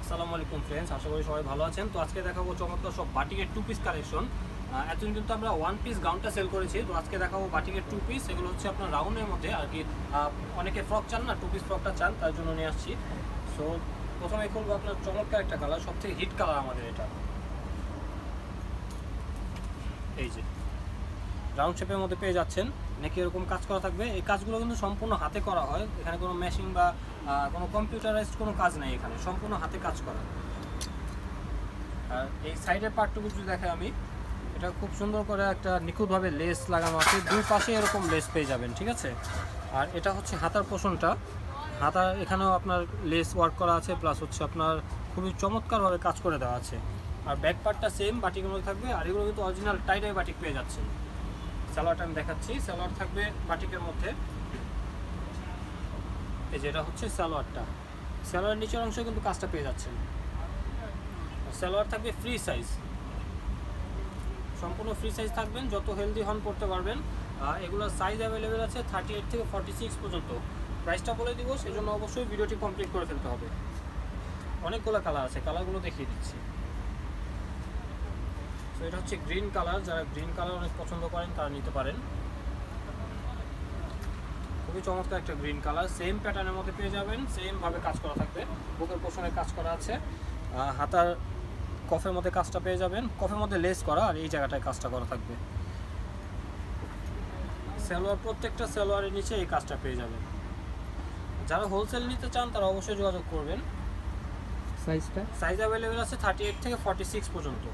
আসসালামু আলাইকুম ফ্রেন্ডস, আশা করি সবাই ভালো আছেন। তো আজকে দেখাবো চমৎকার সব বাটিকের টু পিস কালেকশন। এতদিন কিন্তু আমরা ওয়ান পিস গাউনটা সেল করেছি, তো আজকে দেখাবো বাটিকের টু পিস। এগুলো হচ্ছে আপনার রাউন্ডের মধ্যে আর কি। অনেকে ফ্রক চান না, টু পিস ফ্রকটা চান, তার জন্য নিয়ে আসছি। সো প্রথমে খুলবো আপনার চমৎকার একটা কালার, সবথেকে হিট কালার আমাদের এটা। এই যে রাউন্ড শেপের মধ্যে পেয়ে যাচ্ছেন, নাকি এরকম কাজ করা থাকবে। এই কাজগুলো কিন্তু সম্পূর্ণ হাতে করা হয়, এখানে কোনো মেশিন বা কোনো কম্পিউটারাইজড কোনো কাজ নেই, এখানে সম্পূর্ণ হাতে কাজ করা। আর এই সাইডের পার্টটুকু যদি দেখে আমি, এটা খুব সুন্দর করে একটা নিখুঁতভাবে লেস লাগানো আছে, দুই পাশে এরকম লেস পেয়ে যাবেন, ঠিক আছে। আর এটা হচ্ছে হাতার পোর্শনটা, হাতার এখানেও আপনার লেস ওয়ার্ক করা আছে, প্লাস হচ্ছে আপনার খুবই চমৎকারভাবে কাজ করে দেওয়া আছে। আর ব্যাক পার্টটা সেম বাটিকের মধ্যে থাকবে, আর এগুলো কিন্তু অরিজিনাল টাইডাই বাটিক পেয়ে যাচ্ছেন। সালোয়ারটা আমি দেখাচ্ছি, সালোয়ার থাকবে বাটিকের মধ্যে। এই যে এটা হচ্ছে সালোয়ারটা, সালোয়ারের নিচের অংশে কিন্তু কাজটা পেয়ে যাচ্ছেন। সালোয়ার থাকবে ফ্রি সাইজ, সম্পূর্ণ ফ্রি সাইজ থাকবেন, যত হেলদি হন পড়তে পারবেন। এগুলোর সাইজ অ্যাভেলেবেল আছে 38 থেকে 46 পর্যন্ত। প্রাইসটা বলে দিব, সেই জন্য অবশ্যই ভিডিওটি কমপ্লিট করে ফেলতে হবে। অনেকগুলো কালার আছে, কালারগুলো দেখিয়ে দিচ্ছি। তো এটা হচ্ছে গ্রিন কালার, যারা গ্রিন কালার অনেক পছন্দ করেন তারা নিতে পারেন। খুবই চমৎকার একটা গ্রিন কালার, সেম প্যাটার্নের মধ্যে পেয়ে যাবেন, সেমভাবে কাজ করা থাকবে। বুকের পোর্শনে কাজ করা আছে, হাতার কফের মধ্যে কাজটা পেয়ে যাবেন, কফের মধ্যে লেস করা, আর এই জায়গাটায় কাজটা করা থাকবে। সালোয়ার, প্রত্যেকটা সালোয়ারের নিচে এই কাজটা পেয়ে যাবেন। যারা হোলসেল নিতে চান তারা অবশ্যই যোগাযোগ করবেন। সাইজ অ্যাভেলেবেল আছে 38 থেকে 46 পর্যন্ত।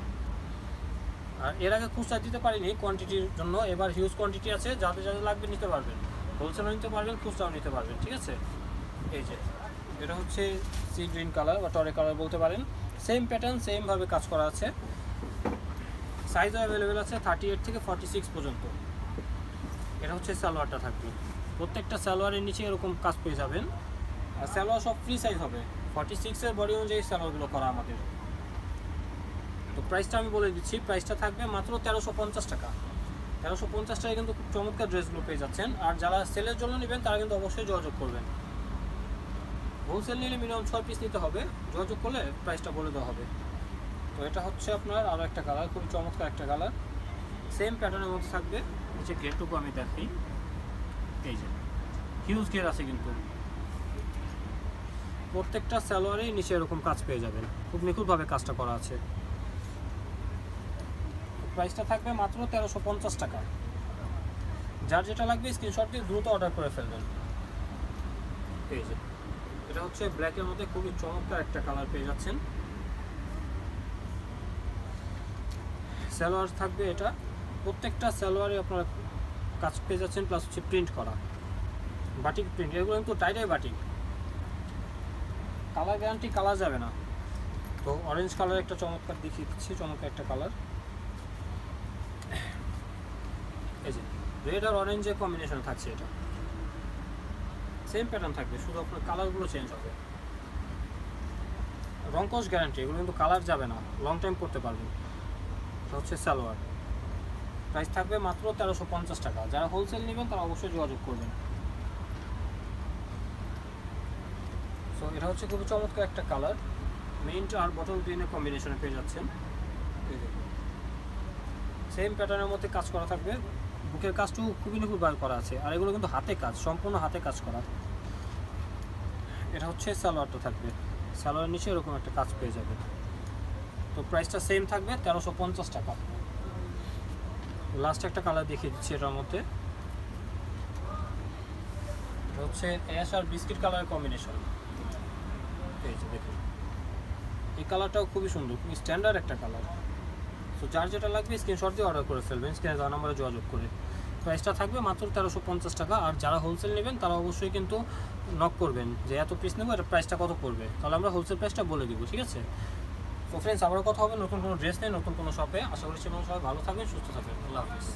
আর এর আগে খুচরা দিতে পারিনি কোয়ান্টিটির জন্য, এবার হিউজ কোয়ান্টিটি আছে, যাদের যাদের লাগবে নিতে পারবেন, হোলসেলও নিতে পারবেন, খুচরাও নিতে পারবেন, ঠিক আছে। এই যে এটা হচ্ছে সি গ্রিন কালার বা টরে কালার বলতে পারেন, সেম প্যাটার্ন, সেমভাবে কাজ করা আছে। সাইজও অ্যাভেলেবেল আছে 38 থেকে 46 পর্যন্ত। এটা হচ্ছে সালোয়ারটা থাকবে, প্রত্যেকটা সালোয়ারের নিচে এরকম কাজ পেয়ে যাবেন। আর সালোয়ার সব ফ্রি সাইজ হবে, 46-এর বডি অনুযায়ী সালোয়ারগুলো করা আমাদের। তো প্রাইসটা আমি বলে দিচ্ছি, প্রাইসটা থাকবে মাত্র 1350 টাকা। 1350 টাকায় কিন্তু খুব চমৎকার ড্রেসগুলো পেয়ে যাচ্ছেন। আর যারা সেলের জন্য নেবেন তারা কিন্তু অবশ্যই যোগাযোগ করবেন। হোলসেল নিলে মিনিমাম 6 পিস নিতে হবে, যোগাযোগ করলে প্রাইসটা বলে দেওয়া হবে। তো এটা হচ্ছে আপনার আরও একটা কালার, খুবই চমৎকার একটা কালার, সেম প্যাটার্নের মধ্যে থাকবে। নিচে ঘেরটুকু আমি দেখি, এই যে হিউজ ঘের আছে, কিন্তু প্রত্যেকটা সালোয়ারেই নিচে এরকম কাজ পেয়ে যাবেন, খুব নিখুঁতভাবে কাজটা করা আছে। প্রাইসটা থাকবে মাত্র 1350 টাকা। যার যেটা লাগবে স্ক্রিনশট দিয়ে দ্রুত অর্ডার করে ফেলবেন। এই যে এটা হচ্ছে ব্ল্যাকের মধ্যে খুবই চমৎকার একটা কালার পেয়ে যাচ্ছেন। সালোয়ার থাকবে এটা, প্রত্যেকটা সালোয়ারে আপনারা কাজ পেয়ে যাচ্ছেন, প্লাস হচ্ছে প্রিন্ট করা বাটিক প্রিন্ট। এগুলো কিন্তু tie-dye batik, colour guarantee, colour যাবে না। তো অরেঞ্জ কালার একটা চমৎকার দেখিয়ে দিচ্ছি, চমৎকার একটা কালার। এই যে রেড আর অরেঞ্জের কম্বিনেশন থাকছে, এটা সেম প্যাটার্ন থাকবে, শুধু আপনার কালারগুলো চেঞ্জ হবে। রংকশ গ্যারান্টি, এগুলো কিন্তু কালার যাবে না, লং টাইম পরতে পারবেন। এটা হচ্ছে সালোয়ার, প্রাইস থাকবে মাত্র 1350 টাকা। যারা হোলসেল নেবেন তারা অবশ্যই যোগাযোগ করবেন। সো এটা হচ্ছে খুবই চমৎকার একটা কালার, মিন্ট আর বটল গ্রিনের কম্বিনেশনে পেয়ে যাচ্ছেন। সেম প্যাটার্নের মধ্যে কাজ করা থাকবে, বুকের কাজটু খুবই নিখুঁতভাবে করা আছে। আর এগুলো কিন্তু হাতে কাজ, সম্পূর্ণ হাতে কাজ করা। এটা হচ্ছে সালোয়ারটা থাকবে, সালোয়ারের নিচে এরকম একটা কাজ পেয়ে যাবে। তো প্রাইসটা সেম থাকবে 1350 টাকা। লাস্ট একটা কালার দেখিয়ে দিচ্ছি এটার মধ্যে, এটা হচ্ছে অ্যাশ আর বিস্কিট কালারের কম্বিনেশন। এই যে দেখুন, এই কালারটাও খুবই সুন্দর, খুবই স্ট্যান্ডার্ড একটা কালার। তো যার যেটা লাগবে স্ক্রিনশট দিয়ে অর্ডার করে ফেলবেন, স্ক্রিনে দেওয়া নাম্বারে যোগাযোগ করে। প্রাইসটা থাকবে মাত্র 1350 টাকা। আর যারা হোলসেল নেবেন তারা অবশ্যই কিন্তু নক করবেন যে এত পিস নেবো, এটা প্রাইসটা কত পড়বে, তাহলে আমরা হোলসেল প্রাইসটা বলে দিব, ঠিক আছে। তো ফ্রেন্ডস, আবারও কথা হবে নতুন কোনো ড্রেস নেই, নতুন কোনো শপে। আশা করছি সবাই ভালো থাকবেন, সুস্থ থাকবেন। আল্লাহ হাফিজ।